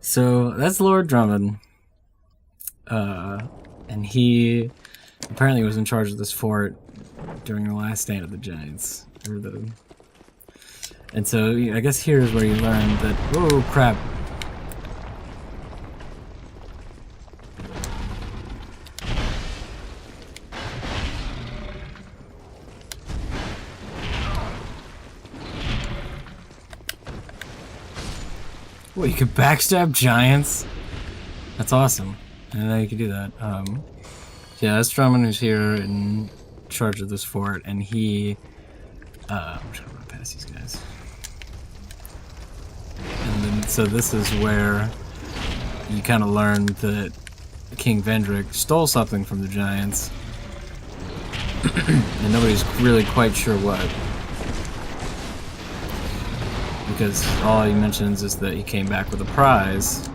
So that's Lord Drummond. And he apparently was in charge of this fort during the last stand of the Giants. And so I guess here's where you learn that. Oh crap! What, you can backstab giants? That's awesome. I didn't know you could do that. Yeah, that's Drummond who's here in charge of this fort, and he. I'm just gonna run past these guys. And then, so this is where you kind of learn that King Vendrick stole something from the giants, and nobody's really quite sure what. Because all he mentions is that he came back with a prize.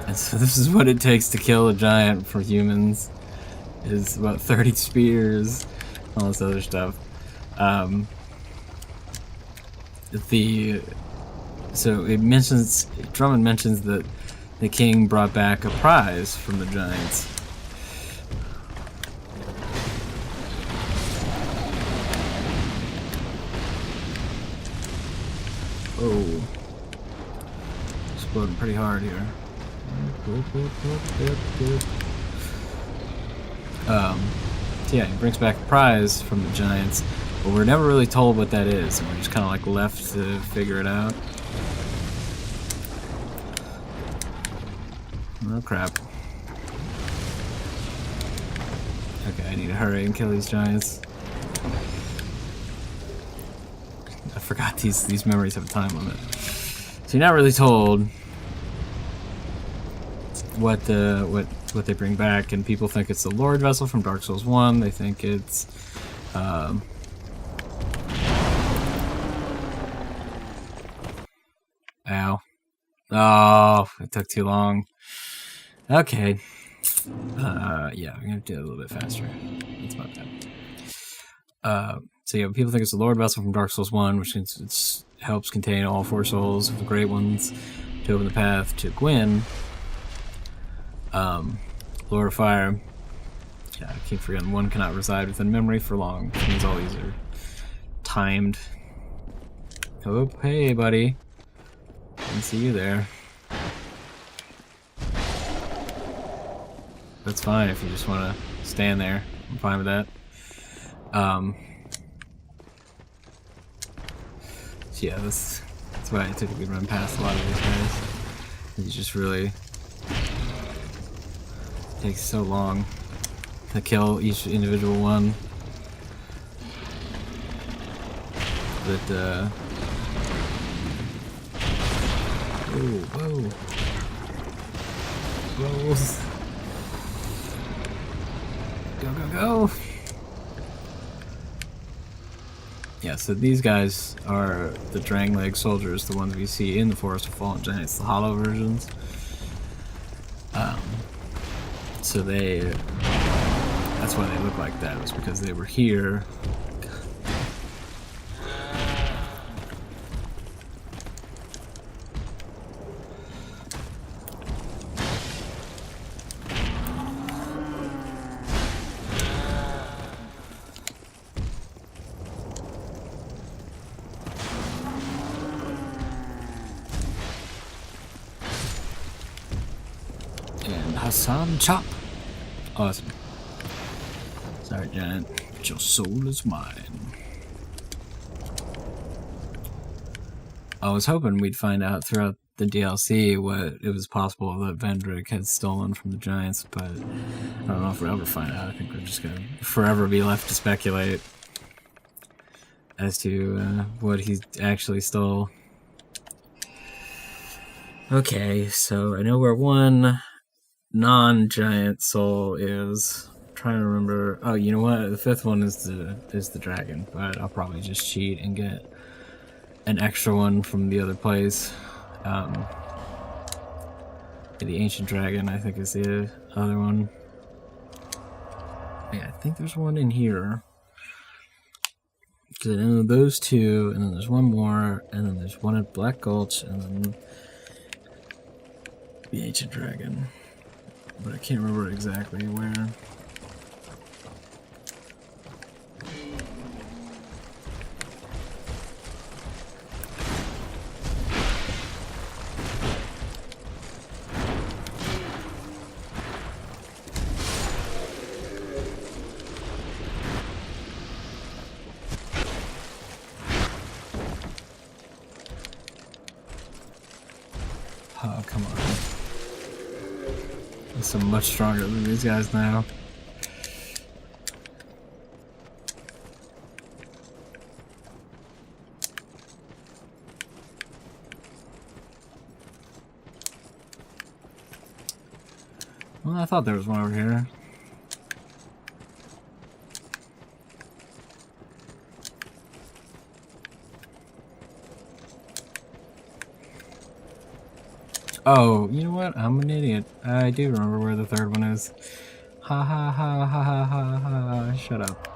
And so this is what it takes to kill a giant for humans. Is about 30 spears, all this other stuff. So it mentions, Drummond mentions that the king brought back a prize from the giants. Oh, exploding pretty hard here. So yeah, he brings back a prize from the giants, but we're never really told what that is, and we're just kind of like left to figure it out. Oh crap. Okay, I need to hurry and kill these giants. I forgot these memories have a time limit. So you're not really told what they bring back, and people think it's the Lord vessel from Dark Souls 1. They think it's ow. Oh, it took too long. Okay. Yeah, we're gonna do it a little bit faster. That's about that. So yeah, people think it's the Lord vessel from Dark Souls 1, which helps contain all 4 souls of the Great Ones to open the path to Gwyn. Lord of Fire. Yeah, I keep forgetting one cannot reside within memory for long, which means all these are timed. Oh, hey, buddy. Didn't see you there. That's fine if you just want to stand there. I'm fine with that. So yeah, that's why I typically run past a lot of these guys. It's just really takes so long to kill each individual one. But whoa. Rolls. Go. Yeah, so these guys are the Drangleg soldiers, the ones we see in the Forest of Fallen Giants, the hollow versions. So that's why they look like that, was because they were here. And Hassan Chop. Awesome. Sorry, giant, but your soul is mine. I was hoping we'd find out throughout the DLC what it was possible that Vendrick had stolen from the giants, but I don't know if we'll ever find out. I think we're just gonna forever be left to speculate as to what he actually stole. Okay, so I know where one non-giant soul is. I'm trying to remember. Oh, you know what? The 5th one is the dragon, but I'll probably just cheat and get an extra one from the other place. The ancient dragon, I think, is the other one. Yeah, I think there's one in here. Because I know those two, and then there's one more, and then there's one at Black Gulch, and then the Ancient Dragon. But I can't remember exactly where. Oh, come on. I'm so much stronger than these guys now. Well, I thought there was one over here. Oh, you know what? I'm an idiot. I do remember where the third one is. Ha ha ha ha ha ha ha. Shut up.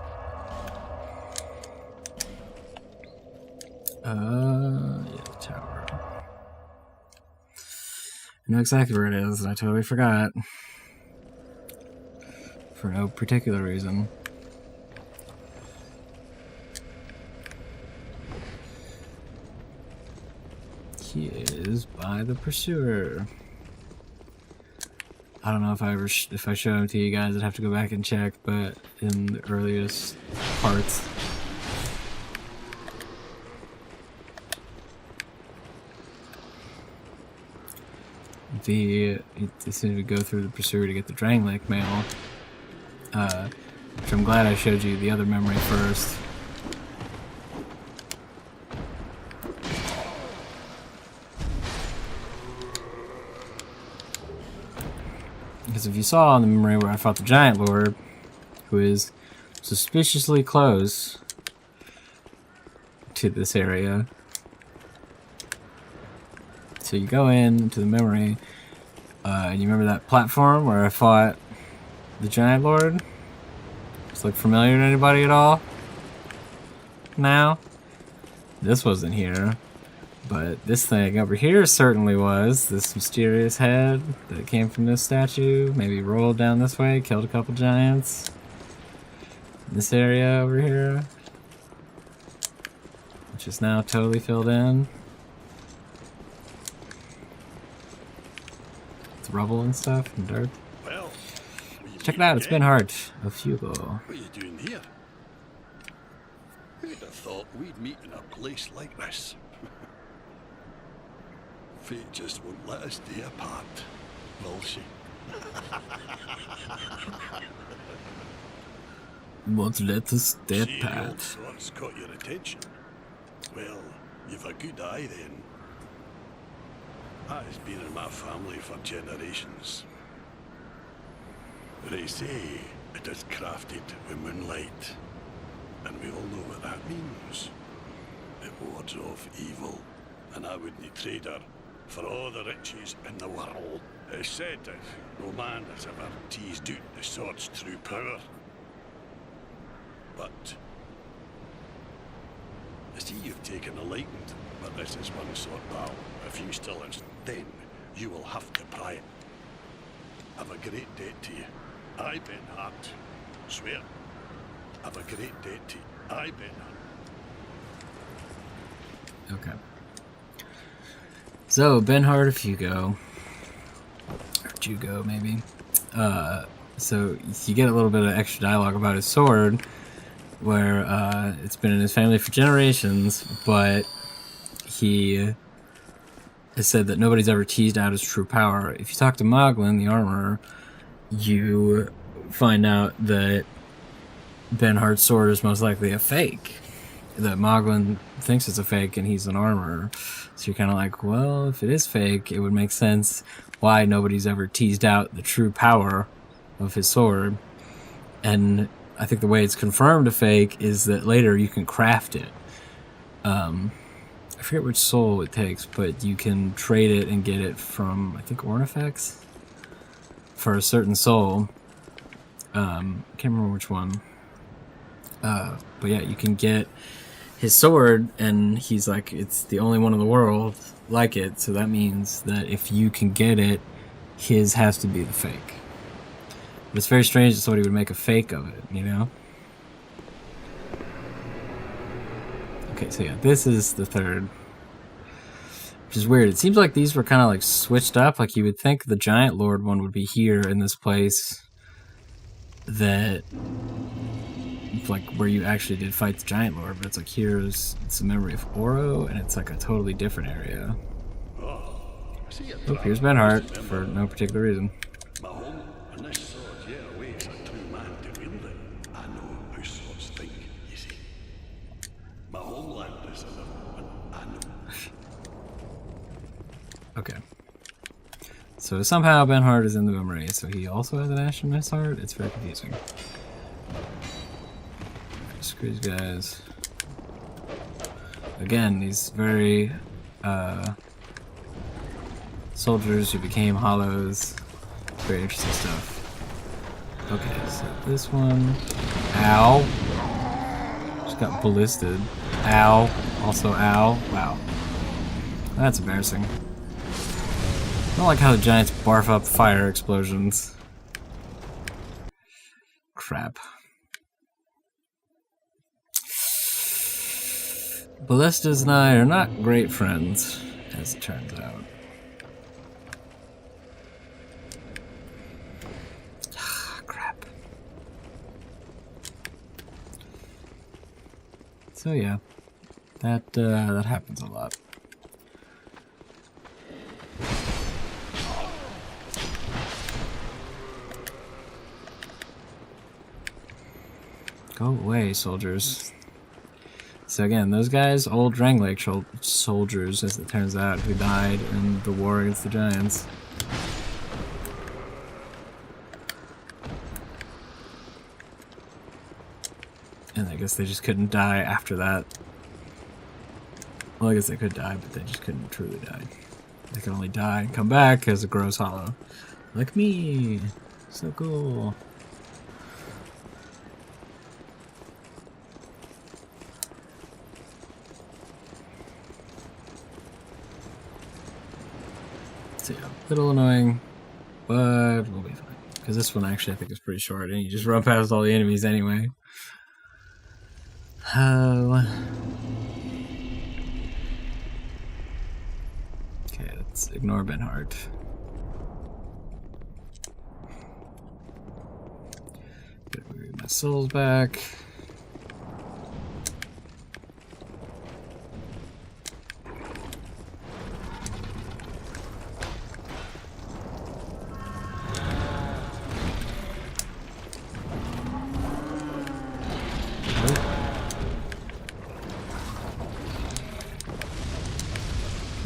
Yeah, tower. I know exactly where it is, and I totally forgot. For no particular reason. He is by the pursuer. I don't know if if I show him to you guys, I'd have to go back and check, but in the earliest parts. As soon as we go through the pursuer to get the Drangleic mail, which I'm glad I showed you the other memory first. Because if you saw on the memory where I fought the Giant Lord, who is suspiciously close to this area, so you go into the memory, and you remember that platform where I fought the Giant Lord? Does it look familiar to anybody at all? Now? This wasn't here. But this thing over here certainly was. This mysterious head that came from this statue. Maybe rolled down this way, killed a couple giants. This area over here, which is now totally filled in with rubble and stuff and dirt. Well, check it out, it's Benhart of Hugo. What are you doing here? Who'd have thought we'd meet in a place like this? Fate just won't let us stay apart, will she? Won't let us stay See, apart. the old sword's caught your attention. Well, you've a good eye then. That has been in my family for generations. They say it is crafted with moonlight, and we all know what that means. It wards off evil, and I wouldn't trade her for all the riches in the world. It's said that no man has ever teased out the sword's true power. But I see you've taken a liking, but this is one sword battle. If you still insist, then you will have to pry it. I've a great debt to you. I, Benhart, swear. I've a great debt to you. I, Benhart. Okay. So, Benhart of Hugo. Or Jugo, maybe. So, you get a little bit of extra dialogue about his sword, where it's been in his family for generations, but he has said that nobody's ever teased out his true power. If you talk to Moglin, the armorer, you find out that Benhart's sword is most likely a fake. That Moglin thinks it's a fake and he's an armorer. So you're kind of like, well, if it is fake, it would make sense why nobody's ever teased out the true power of his sword. And I think the way it's confirmed a fake is that later you can craft it. I forget which soul it takes, but you can trade it and get it from, I think, Ornifex for a certain soul. Can't remember which one. But yeah, you can get his sword, and he's like, it's the only one in the world like it, so that means that if you can get it, his has to be the fake. But it's very strange that somebody would make a fake of it, you know? Okay, so yeah, this is the third. Which is weird. It seems like these were kind of like switched up. Like you would think the Giant Lord one would be here in this place. That, like where you actually did fight the Giant Lord, but it's like here's it's a memory of Oro, and it's like a totally different area. Oh, here's Benhart for no particular reason. My home, and this sword, yeah, waits a true man to wield it. I know how swords think, you see. My homeland is another one, I know. Okay. So somehow Benhart is in the memory, so he also has an ash in his heart? It's very confusing. Screw these guys. Again, these very soldiers who became hollows. Very interesting stuff. Okay, so this one. Ow. Just got ballisted. Ow. Also ow. Wow. That's embarrassing. I don't like how the giants barf up fire explosions. Crap. Ballistas and I are not great friends, as it turns out. Crap. So yeah, that happens a lot. Go away, soldiers. So again, those guys, old Drangleic soldiers, as it turns out, who died in the war against the giants. And I guess they just couldn't die after that. Well, I guess they could die, but they just couldn't truly die. They could only die and come back as a gross hollow. Like me! So cool. So yeah, a little annoying, but we'll be fine. Because this one actually I think is pretty short, and you just run past all the enemies anyway. Oh. Okay, let's ignore Benhart. Get my souls back.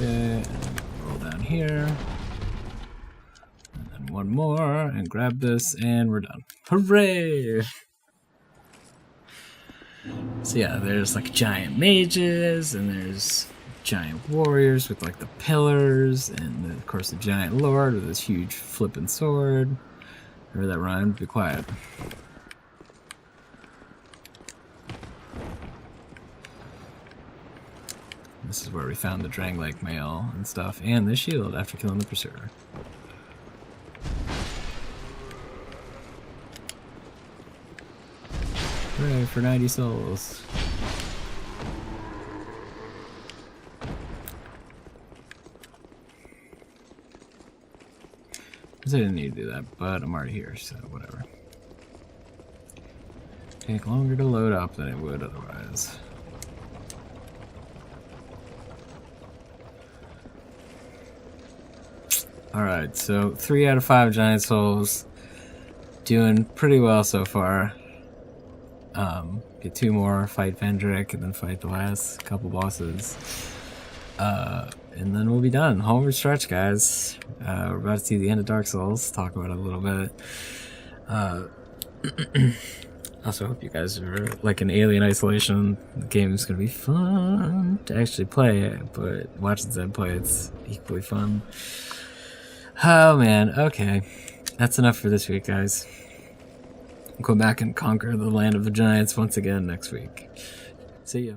Okay, roll down here. And then one more, and grab this, and we're done. Hooray! So yeah, there's like giant mages, and there's giant warriors with like the pillars, and then, of course the giant lord with his huge flippin' sword. Remember that rhymed? Be quiet. This is where we found the Drangleic mail and stuff, and the shield after killing the Pursuer. Hooray for 90 souls. I didn't need to do that, but I'm already here, so whatever. Take longer to load up than it would otherwise. Alright, so 3 out of 5 giant souls. Doing pretty well so far. Get 2 more, fight Vendrick, and then fight the last couple bosses. And then we'll be done. Homeward stretch, guys. We're about to see the end of Dark Souls. Talk about it a little bit. Also hope you guys are like in Alien Isolation. The game is going to be fun to actually play, but watching Zed play, it's equally fun. Oh man, okay. That's enough for this week, guys. We'll go back and conquer the land of the giants once again next week. See ya.